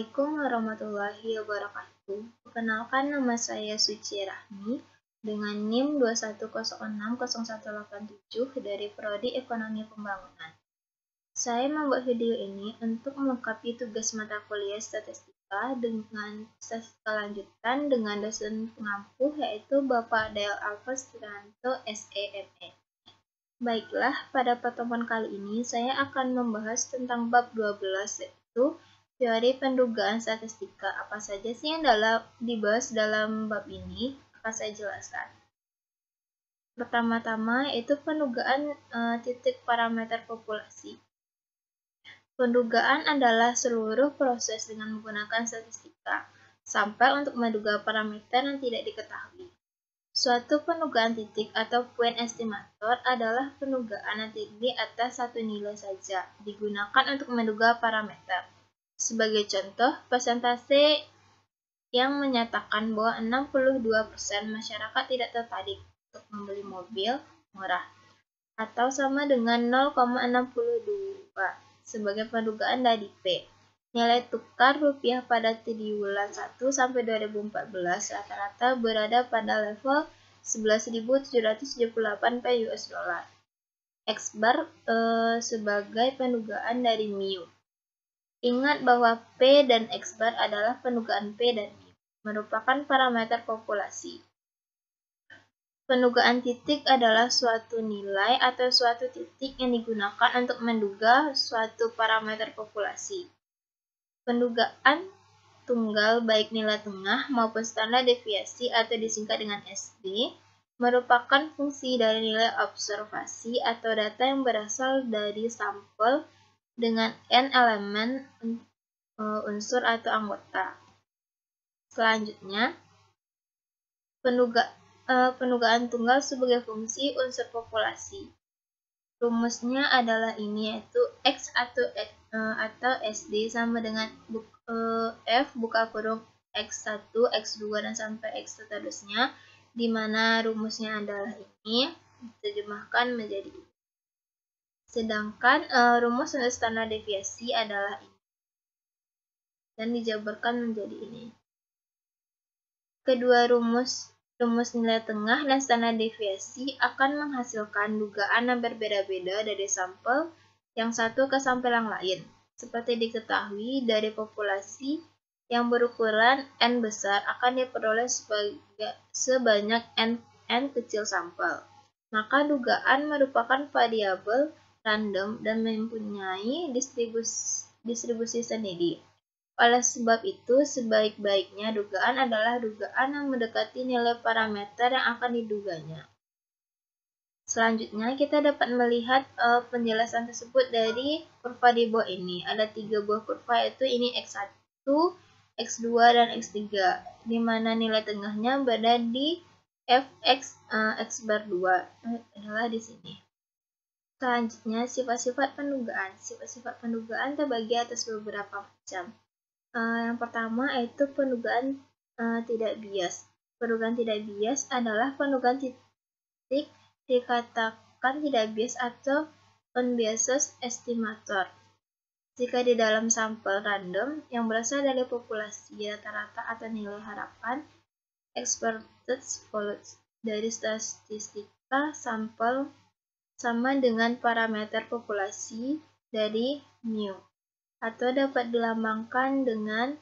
Assalamualaikum warahmatullahi wabarakatuh. Perkenalkan, nama saya Suci Rahmi dengan NIM 210600187 dari Prodi Ekonomi Pembangunan. Saya membuat video ini untuk melengkapi tugas mata kuliah statistika dengan statistika lanjutan dengan dosen pengampu yaitu Bapak Del Alfa Stiranto SEME. Baiklah, pada pertemuan kali ini saya akan membahas tentang bab 12 yaitu teori pendugaan statistika. Apa saja sih yang dibahas dalam bab ini? Akan saya jelaskan. Pertama-tama yaitu pendugaan titik parameter populasi. Pendugaan adalah seluruh proses dengan menggunakan statistika sampai untuk menduga parameter yang tidak diketahui. Suatu pendugaan titik atau point estimator adalah pendugaan yang terdiri atas satu nilai saja, digunakan untuk menduga parameter. Sebagai contoh, persentase yang menyatakan bahwa 62% masyarakat tidak tertarik untuk membeli mobil murah, atau sama dengan 0,62 sebagai pendugaan dari P. Nilai tukar rupiah pada triwulan 1 sampai 2014 rata-rata berada pada level 11.778 per US dollar. X bar sebagai pendugaan dari mu. Ingat bahwa P dan X bar adalah pendugaan P dan mu, merupakan parameter populasi. Pendugaan titik adalah suatu nilai atau suatu titik yang digunakan untuk menduga suatu parameter populasi. Pendugaan tunggal baik nilai tengah maupun standar deviasi atau disingkat dengan SD merupakan fungsi dari nilai observasi atau data yang berasal dari sampel dengan n elemen unsur atau anggota. Selanjutnya, pendugaan tunggal sebagai fungsi unsur populasi. Rumusnya adalah ini, yaitu X atau SD sama dengan F buka kurung X1, X2 dan sampai X seterusnya, di mana rumusnya adalah ini diterjemahkan menjadi ini. Sedangkan rumus untuk standar deviasi adalah ini dan dijabarkan menjadi ini. Kedua rumus nilai tengah dan standar deviasi akan menghasilkan dugaan yang berbeda-beda dari sampel yang satu ke sampel yang lain. Seperti diketahui, dari populasi yang berukuran N besar akan diperoleh sebanyak N kecil sampel. Maka dugaan merupakan variabel random dan mempunyai distribusi sendiri. Oleh sebab itu, sebaik-baiknya dugaan adalah dugaan yang mendekati nilai parameter yang akan diduganya. Selanjutnya, kita dapat melihat penjelasan tersebut dari kurva di bawah ini. Ada 3 buah kurva, yaitu ini X1, X2, dan X3, di mana nilai tengahnya berada di Fx X bar 2 adalah di sini. Selanjutnya, sifat-sifat pendugaan. Sifat-sifat pendugaan terbagi atas beberapa macam. Yang pertama yaitu pendugaan tidak bias. Pendugaan tidak bias adalah pendugaan titik dikatakan tidak bias atau unbiased estimator. Jika di dalam sampel random yang berasal dari populasi rata-rata atau nilai harapan expected values dari statistika sampel sama dengan parameter populasi dari mu, atau dapat dilambangkan dengan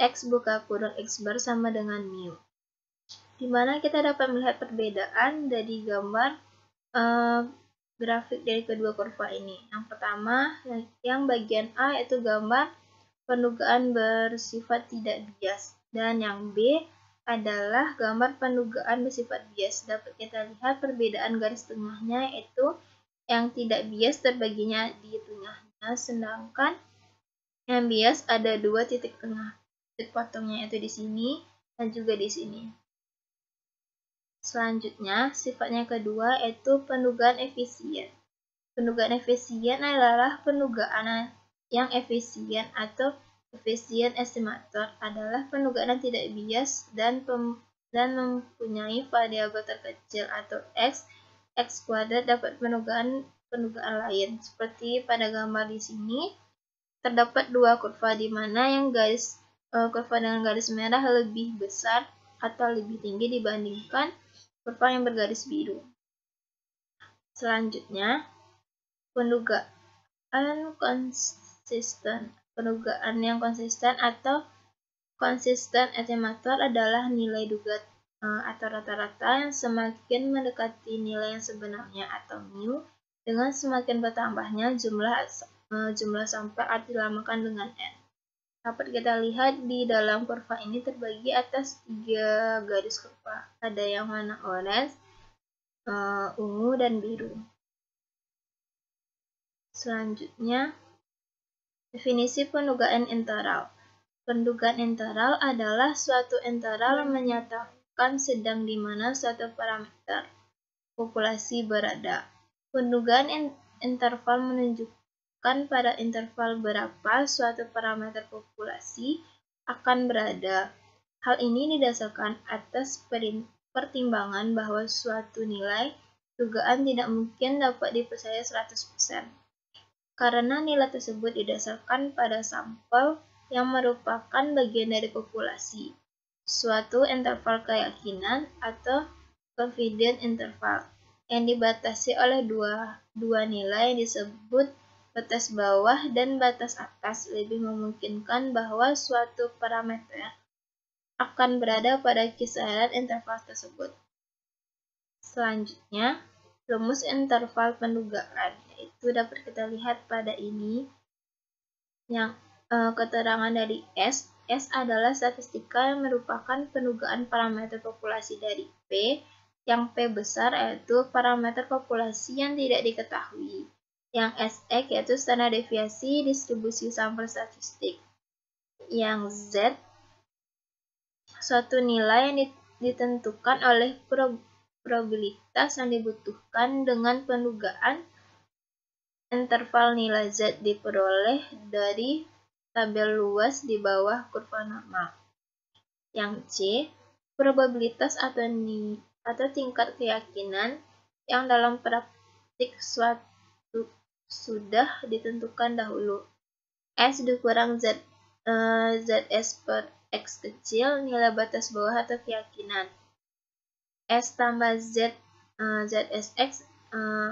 X buka kurung X bar sama dengan mu. Di mana kita dapat melihat perbedaan dari gambar grafik dari kedua kurva ini. Yang pertama, yang bagian A yaitu gambar pendugaan bersifat tidak bias, dan yang B adalah gambar pendugaan bersifat bias. Dapat kita lihat perbedaan garis tengahnya, yaitu yang tidak bias terbaginya di tengahnya, sedangkan yang bias ada 2 titik tengah. Titik potongnya itu di sini dan juga di sini. Selanjutnya, sifatnya kedua yaitu pendugaan efisien. Pendugaan efisien adalah pendugaan yang efisien atau efisien estimator adalah pendugaan yang tidak bias dan mempunyai variabel terkecil atau X kuadrat dapat pendugaan lain. Seperti pada gambar di sini, terdapat dua kurva di mana yang kurva dengan garis merah lebih besar atau lebih tinggi dibandingkan kurva yang bergaris biru. Selanjutnya, pendugaan yang konsisten atau konsisten estimator adalah nilai duga atau rata-rata yang semakin mendekati nilai yang sebenarnya atau mu dengan semakin bertambahnya jumlah sampel dilamakan dengan n. Dapat kita lihat di dalam kurva ini terbagi atas 3 garis kurva. Ada yang warna orange, ungu, dan biru. Selanjutnya, definisi pendugaan interal. Pendugaan interal adalah suatu interal menyatakan sedang di mana suatu parameter populasi berada. Pendugaan interval menunjukkan pada interval berapa suatu parameter populasi akan berada. Hal ini didasarkan atas pertimbangan bahwa suatu nilai dugaan tidak mungkin dapat dipercaya 100%. Karena nilai tersebut didasarkan pada sampel yang merupakan bagian dari populasi, suatu interval keyakinan atau confidence interval yang dibatasi oleh dua nilai yang disebut batas bawah dan batas atas lebih memungkinkan bahwa suatu parameter akan berada pada kisaran interval tersebut. Selanjutnya, rumus interval pendugaan, yaitu dapat kita lihat pada ini yang keterangan dari S. S adalah statistika yang merupakan pendugaan parameter populasi dari P, yang P besar yaitu parameter populasi yang tidak diketahui. Yang SX yaitu standar deviasi distribusi sampel statistik. Yang Z suatu nilai yang ditentukan oleh probabilitas yang dibutuhkan dengan pendugaan interval nilai Z diperoleh dari tabel luas di bawah kurva normal. Yang C, probabilitas atau tingkat keyakinan yang dalam praktik suatu sudah ditentukan dahulu. S dikurang ZS per X kecil, nilai batas bawah atau keyakinan. S tambah ZSX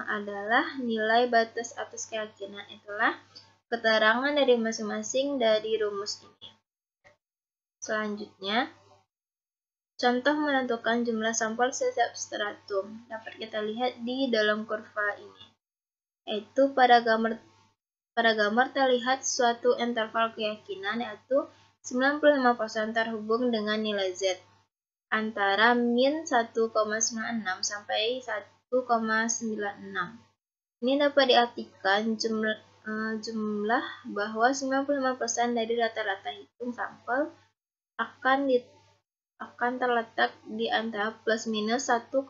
adalah nilai batas atas keyakinan. Itulah keterangan dari masing-masing dari rumus ini. Selanjutnya, contoh menentukan jumlah sampel setiap stratum dapat kita lihat di dalam kurva ini. Yaitu pada gambar terlihat suatu interval keyakinan yaitu 95% terhubung dengan nilai Z antara min 1,96 sampai 1,96. Ini dapat diartikan jumlah bahwa 95% dari rata-rata hitung sampel akan terletak di antara plus minus 1,96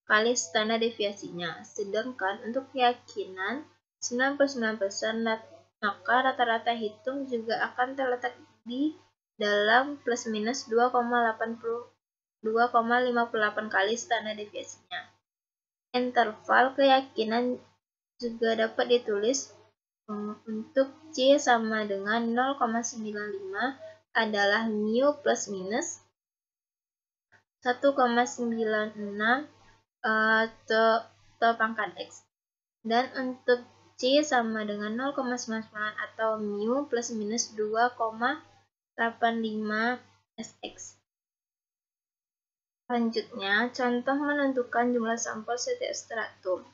kali standar deviasinya. Sedangkan untuk keyakinan 99%, maka rata-rata hitung juga akan terletak di dalam plus minus 2,58 kali standar deviasinya. Interval keyakinan juga dapat ditulis untuk C sama dengan 0,95 adalah mu plus minus 1,96 atau pangkat X. Dan untuk C sama dengan 0,99 atau mu plus minus 2,85 SX. Selanjutnya, contoh menentukan jumlah sampel setiap stratum.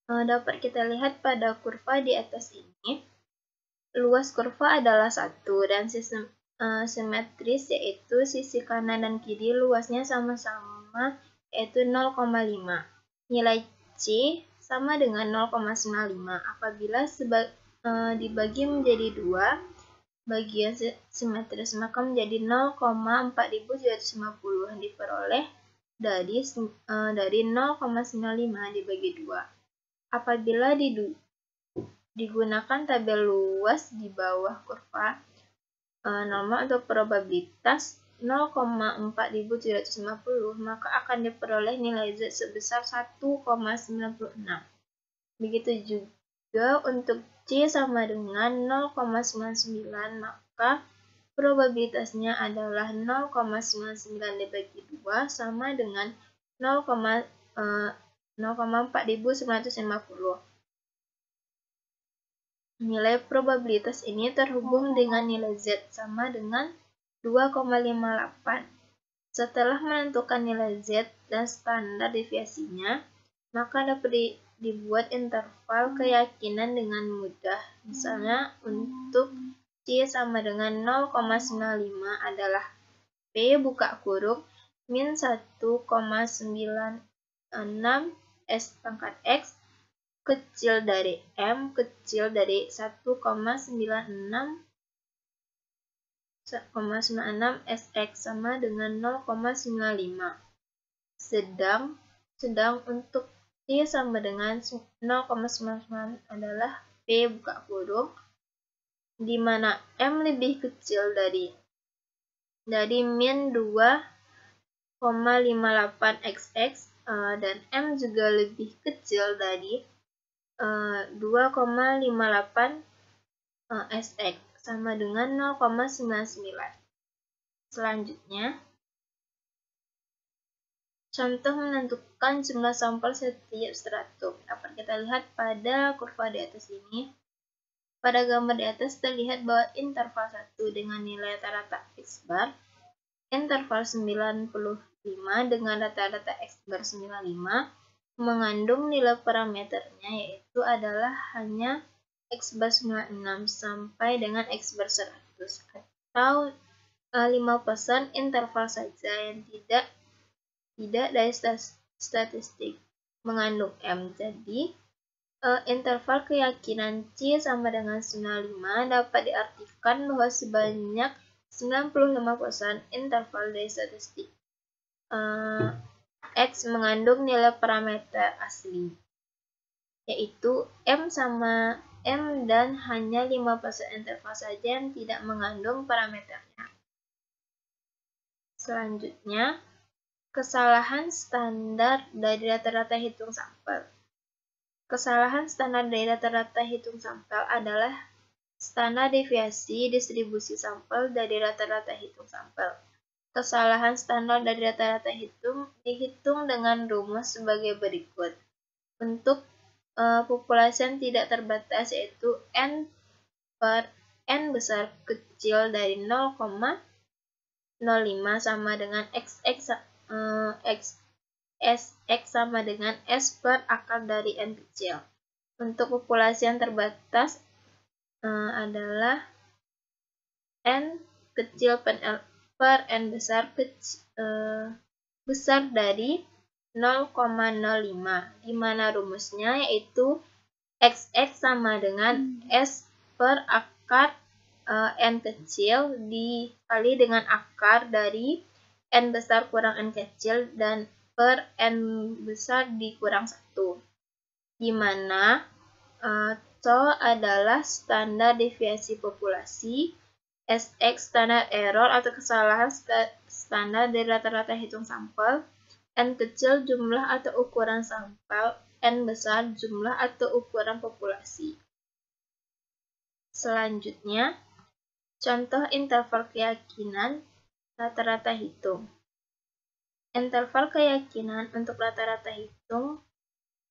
Dapat kita lihat pada kurva di atas ini. Luas kurva adalah 1 dan simetris yaitu sisi kanan dan kiri luasnya sama-sama yaitu 0,5. Nilai C sama dengan 0,95. Apabila dibagi menjadi 2 bagian simetris maka menjadi 0,4750 yang diperoleh dari 0,95 dibagi 2. Apabila digunakan tabel luas di bawah kurva normal untuk probabilitas 0,4750 maka akan diperoleh nilai Z sebesar 1,96. Begitu juga untuk C sama dengan 0,99, maka probabilitasnya adalah 0,99 dibagi 2 sama dengan 0,4950. Nilai probabilitas ini terhubung dengan nilai Z sama dengan 2,58. Setelah menentukan nilai Z dan standar deviasinya, maka dapat dibuat interval keyakinan dengan mudah. Misalnya untuk C sama dengan 0,95 adalah P buka kurung min 1,96 S pangkat X kecil dari M kecil dari 1,96 SX sama dengan 0,95. Sedang untuk T sama dengan 0,99 adalah P buka kurung, di mana M lebih kecil dari min 2,58 XX dan M juga lebih kecil dari 2,58 SX sama dengan 0,99. Selanjutnya, contoh menentukan jumlah sampel setiap stratum. Dapat kita lihat pada kurva di atas ini. Pada gambar di atas terlihat bahwa interval 1 dengan nilai rata-rata X bar, interval 95 dengan rata-rata X bar 95 mengandung nilai parameternya, yaitu adalah hanya X bar 96 sampai dengan X bar 100 atau 5% interval saja yang tidak dari statistik mengandung M. Jadi interval keyakinan C sama dengan 95 dapat diartikan bahwa sebanyak 95% interval dari statistik X mengandung nilai parameter asli, yaitu M sama M dan hanya 5% interval saja yang tidak mengandung parameternya. Selanjutnya, kesalahan standar dari rata-rata hitung sampel. Kesalahan standar dari rata-rata hitung sampel adalah standar deviasi distribusi sampel dari rata-rata hitung sampel. Kesalahan standar dari rata-rata hitung dihitung dengan rumus sebagai berikut. Untuk populasi yang tidak terbatas, yaitu N per N besar kecil dari 0,05 sama dengan SX sama dengan S per akar dari N kecil. Untuk populasi yang terbatas adalah N kecil per N besar dari 0,05, di mana rumusnya yaitu XX sama dengan S per akar N kecil dikali dengan akar dari N besar kurang N kecil dan per N besar dikurang 1, di mana TO adalah standar deviasi populasi, SX standar error atau kesalahan standar dari rata-rata hitung sampel, N kecil jumlah atau ukuran sampel, N besar jumlah atau ukuran populasi. Selanjutnya, contoh interval keyakinan rata-rata hitung. Interval keyakinan untuk rata-rata hitung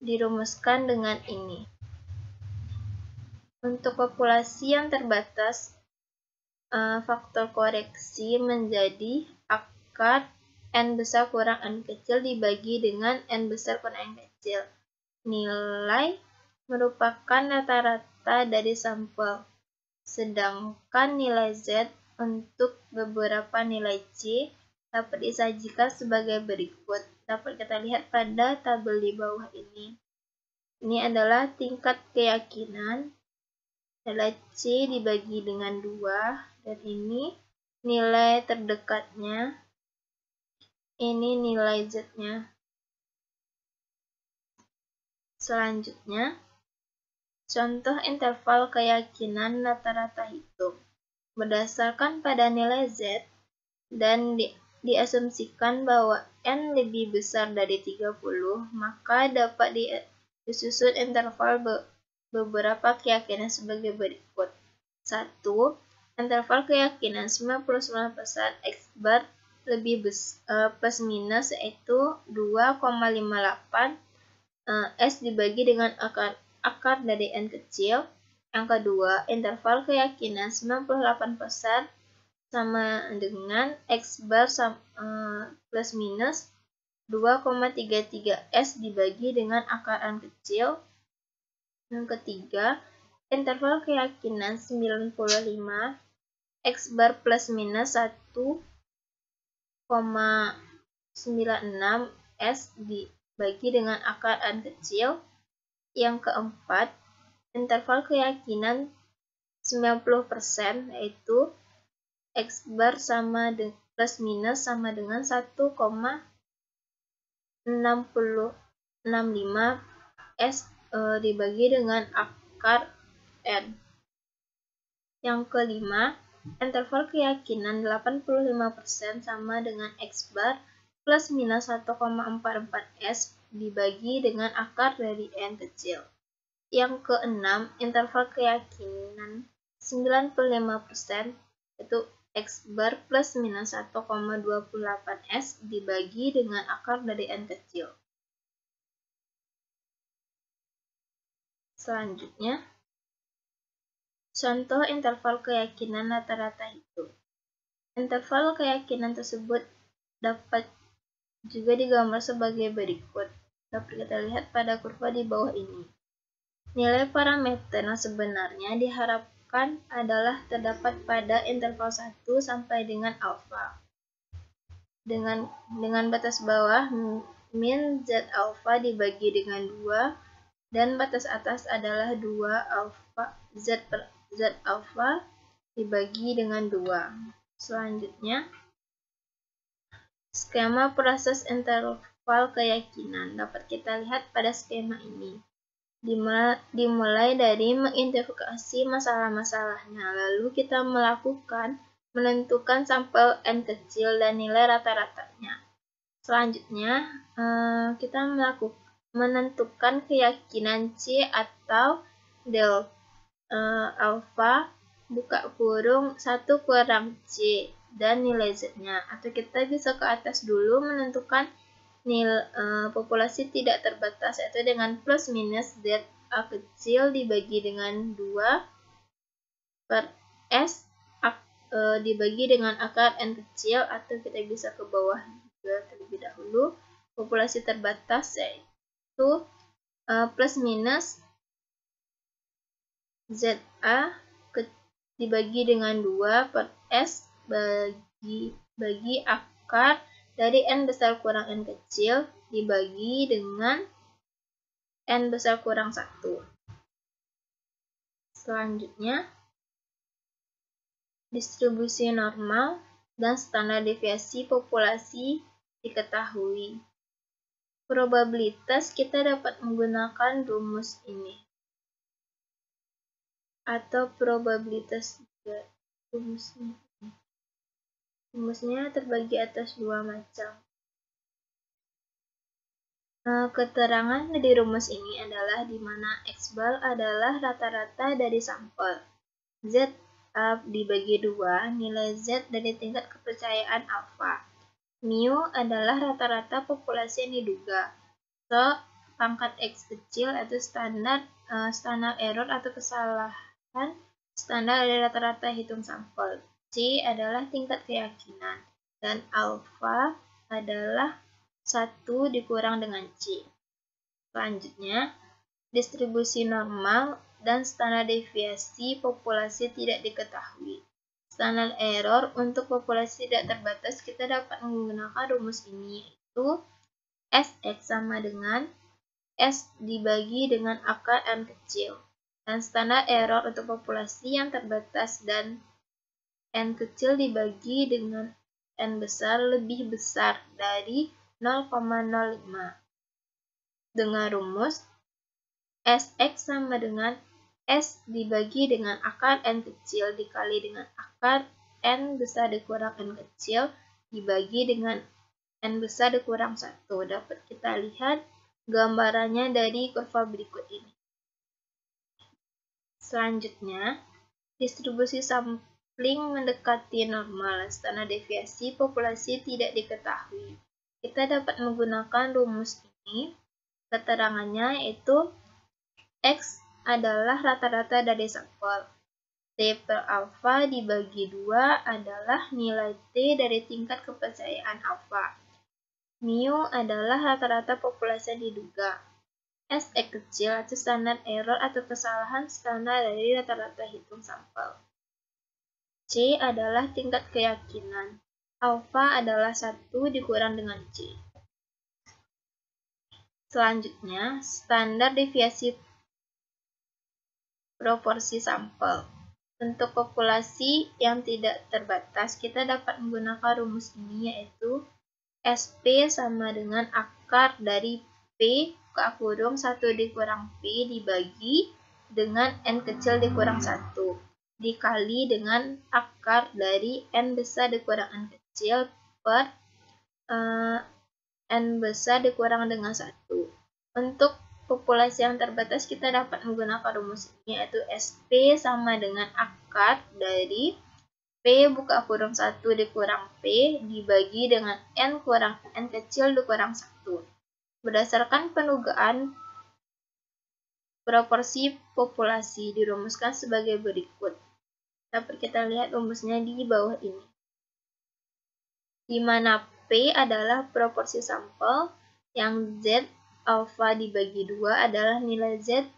dirumuskan dengan ini. Untuk populasi yang terbatas, faktor koreksi menjadi akar N besar kurang N kecil dibagi dengan N besar kurang N kecil. Nilai merupakan rata-rata dari sampel, sedangkan nilai Z untuk beberapa nilai C dapat disajikan sebagai berikut. Dapat kita lihat pada tabel di bawah ini. Ini adalah tingkat keyakinan, nilai C dibagi dengan 2, dan ini nilai terdekatnya, ini nilai Z-nya. Selanjutnya, contoh interval keyakinan rata-rata hitung. Berdasarkan pada nilai Z dan diasumsikan bahwa N lebih besar dari 30, maka dapat disusun interval beberapa keyakinan sebagai berikut. 1. Interval keyakinan 99% X bar plus minus yaitu 2,58 S dibagi dengan akar dari N kecil. Yang kedua, interval keyakinan 98% sama dengan X bar plus minus 2,33 S dibagi dengan akar N kecil. Yang ketiga, interval keyakinan 95 X bar plus minus 1,96 S dibagi dengan akar N kecil. Yang keempat, interval keyakinan 90% yaitu X bar plus minus sama dengan 1,665 S dibagi dengan akar N. Yang kelima, interval keyakinan 85% sama dengan X bar plus minus 1,44 S dibagi dengan akar dari N kecil. Yang keenam, interval keyakinan 95% yaitu X bar plus minus 1,28 S dibagi dengan akar dari N kecil. Selanjutnya, contoh interval keyakinan rata-rata hitung. Interval keyakinan tersebut dapat juga digambar sebagai berikut. Dapat kita lihat pada kurva di bawah ini. Nilai parameter yang sebenarnya diharapkan adalah terdapat pada interval 1 sampai dengan alfa. Dengan batas bawah min Z alfa dibagi dengan 2 dan batas atas adalah 2 alfa Z alfa dibagi dengan 2. Selanjutnya, skema proses interval keyakinan dapat kita lihat pada skema ini. Dimulai dari mengidentifikasi masalah-masalahnya, lalu kita menentukan sampel N kecil dan nilai rata-ratanya. Selanjutnya, kita menentukan keyakinan C atau del alfa buka kurung 1 kurang C dan nilai Z-nya. Atau kita bisa ke atas dulu menentukan populasi tidak terbatas yaitu dengan plus minus Z A kecil dibagi dengan 2 per S dibagi dengan akar N kecil, atau kita bisa ke bawah juga terlebih dahulu. Populasi terbatas yaitu plus minus ZA dibagi dengan 2 per S bagi akar dari N besar kurang N kecil dibagi dengan N besar kurang 1. Selanjutnya, distribusi normal dan standar deviasi populasi diketahui. Probabilitas kita dapat menggunakan rumus ini. Atau probabilitas juga rumusnya terbagi atas 2 macam. Keterangan dari rumus ini adalah di mana X bar adalah rata-rata dari sampel. Z dibagi 2, nilai Z dari tingkat kepercayaan alfa. Mu adalah rata-rata populasi yang diduga. So, pangkat X kecil atau standar error atau kesalahan standar dari rata-rata hitung sampel. C adalah tingkat keyakinan, dan alfa adalah 1 dikurang dengan C. Selanjutnya, distribusi normal dan standar deviasi populasi tidak diketahui. Standar error untuk populasi tidak terbatas kita dapat menggunakan rumus ini, yaitu Sx sama dengan S dibagi dengan akar N kecil. Dan standar error untuk populasi yang terbatas dan N kecil dibagi dengan N besar lebih besar dari 0,05. Dengan rumus Sx sama dengan S dibagi dengan akar N kecil dikali dengan akar N besar dikurang N kecil dibagi dengan N besar dikurang 1. Dapat kita lihat gambarannya dari kurva berikut ini. Selanjutnya, distribusi sampling mendekati normal, standar deviasi populasi tidak diketahui. Kita dapat menggunakan rumus ini. Keterangannya yaitu X adalah rata-rata dari sampel. T per alfa dibagi 2 adalah nilai T dari tingkat kepercayaan alfa. Mu adalah rata-rata populasi yang diduga. S kecil atau standar error atau kesalahan standar dari rata-rata hitung sampel. C adalah tingkat keyakinan. Alfa adalah 1 dikurang dengan C. Selanjutnya, standar deviasi proporsi sampel. Untuk populasi yang tidak terbatas, kita dapat menggunakan rumus ini, yaitu SP sama dengan akar dari P buka kurung 1 dikurang P dibagi dengan N kecil dikurang 1 dikali dengan akar dari N besar dikurang N kecil per N besar dikurang dengan 1. Untuk populasi yang terbatas, kita dapat menggunakan rumus ini, yaitu SP sama dengan akar dari P buka kurung 1 dikurang P dibagi dengan N kurang N kecil dikurang 1. Berdasarkan penugaan proporsi populasi dirumuskan sebagai berikut. Dapat kita lihat rumusnya di bawah ini. Di mana P adalah proporsi sampel, yang Z alfa dibagi 2 adalah nilai Z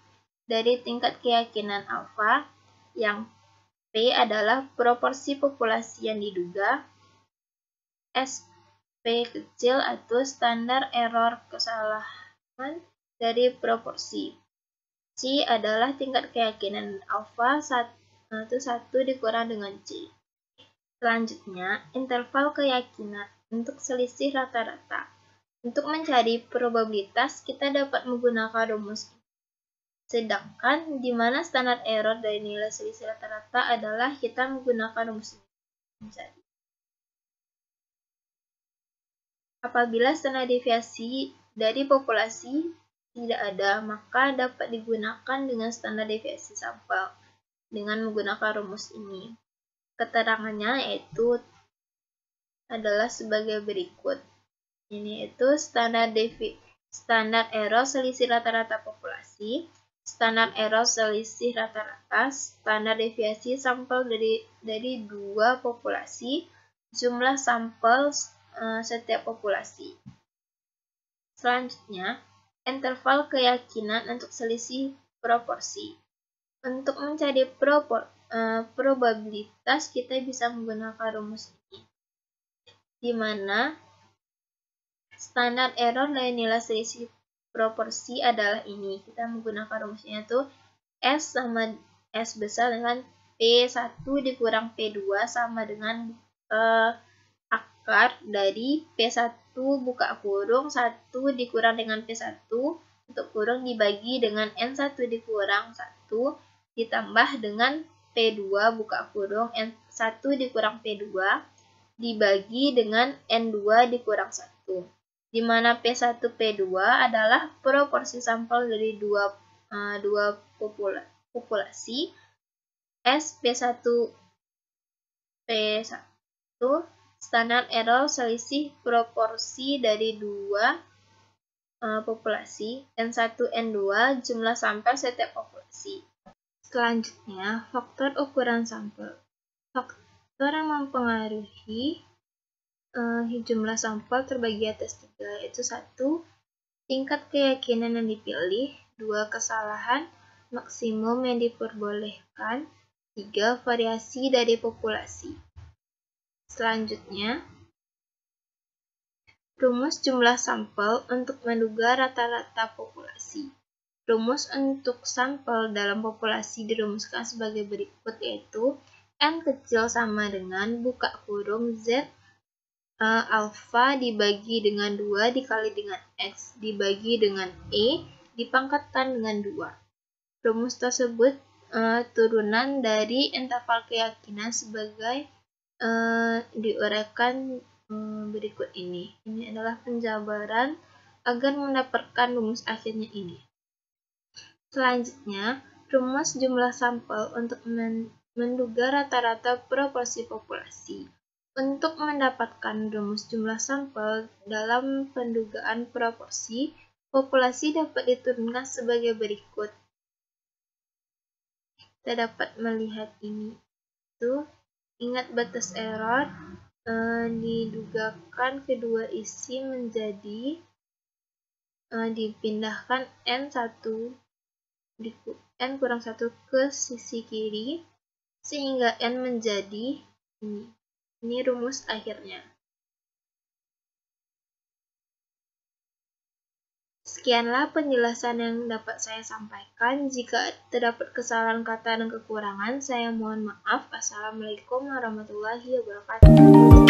dari tingkat keyakinan alfa, yang P adalah proporsi populasi yang diduga, SP kecil atau standar error kesalahan dari proporsi, C adalah tingkat keyakinan alfa 1 dikurang dengan C. Selanjutnya, interval keyakinan untuk selisih rata-rata. Untuk mencari probabilitas, kita dapat menggunakan rumus ini. Sedangkan di mana standar error dari nilai selisih rata-rata adalah kita menggunakan rumus ini. Apabila standar deviasi dari populasi tidak ada, maka dapat digunakan dengan standar deviasi sampel dengan menggunakan rumus ini. Keterangannya yaitu adalah sebagai berikut. Ini itu standar error selisih rata-rata populasi, standar error selisih rata-rata, standar deviasi sampel dari dua populasi, jumlah sampel setiap populasi. Selanjutnya, interval keyakinan untuk selisih proporsi. Untuk mencari probabilitas, kita bisa menggunakan rumus ini, di mana standar error dari nilai selisih proporsi adalah ini. Kita menggunakan rumusnya itu S sama S besar dengan P1 dikurang P2 sama dengan akar dari P1 buka kurung 1 dikurang dengan P1 untuk kurung dibagi dengan N1 dikurang 1 ditambah dengan P2 buka kurung N1 dikurang P2 dibagi dengan N2 dikurang 1. Di mana P1 P2 adalah proporsi sampel dari dua populasi, S P1 P1 standar error selisih proporsi dari dua populasi, N1 N2 jumlah sampel setiap populasi. Selanjutnya, faktor ukuran sampel. Faktor yang mempengaruhi jumlah sampel terbagi atas 3, yaitu 1. Tingkat keyakinan yang dipilih, 2. Kesalahan maksimum yang diperbolehkan, 3. Variasi dari populasi. Selanjutnya, rumus jumlah sampel untuk menduga rata-rata populasi. Rumus untuk sampel dalam populasi dirumuskan sebagai berikut, yaitu N kecil sama dengan buka kurung Z alfa dibagi dengan 2 dikali dengan X dibagi dengan E dipangkatkan dengan 2. Rumus tersebut turunan dari interval keyakinan sebagai diuraikan berikut ini. Ini adalah penjabaran agar mendapatkan rumus akhirnya ini. Selanjutnya, Rumus jumlah sampel untuk menduga rata-rata proporsi populasi. Untuk mendapatkan rumus jumlah sampel dalam pendugaan proporsi, populasi dapat diturunkan sebagai berikut. Kita dapat melihat ini. Ingat batas error, didugakan kedua isi menjadi dipindahkan N1 N kurang 1 ke sisi kiri sehingga N menjadi ini. Ini rumus akhirnya. Sekianlah penjelasan yang dapat saya sampaikan. Jika terdapat kesalahan kata dan kekurangan, saya mohon maaf. Assalamualaikum warahmatullahi wabarakatuh.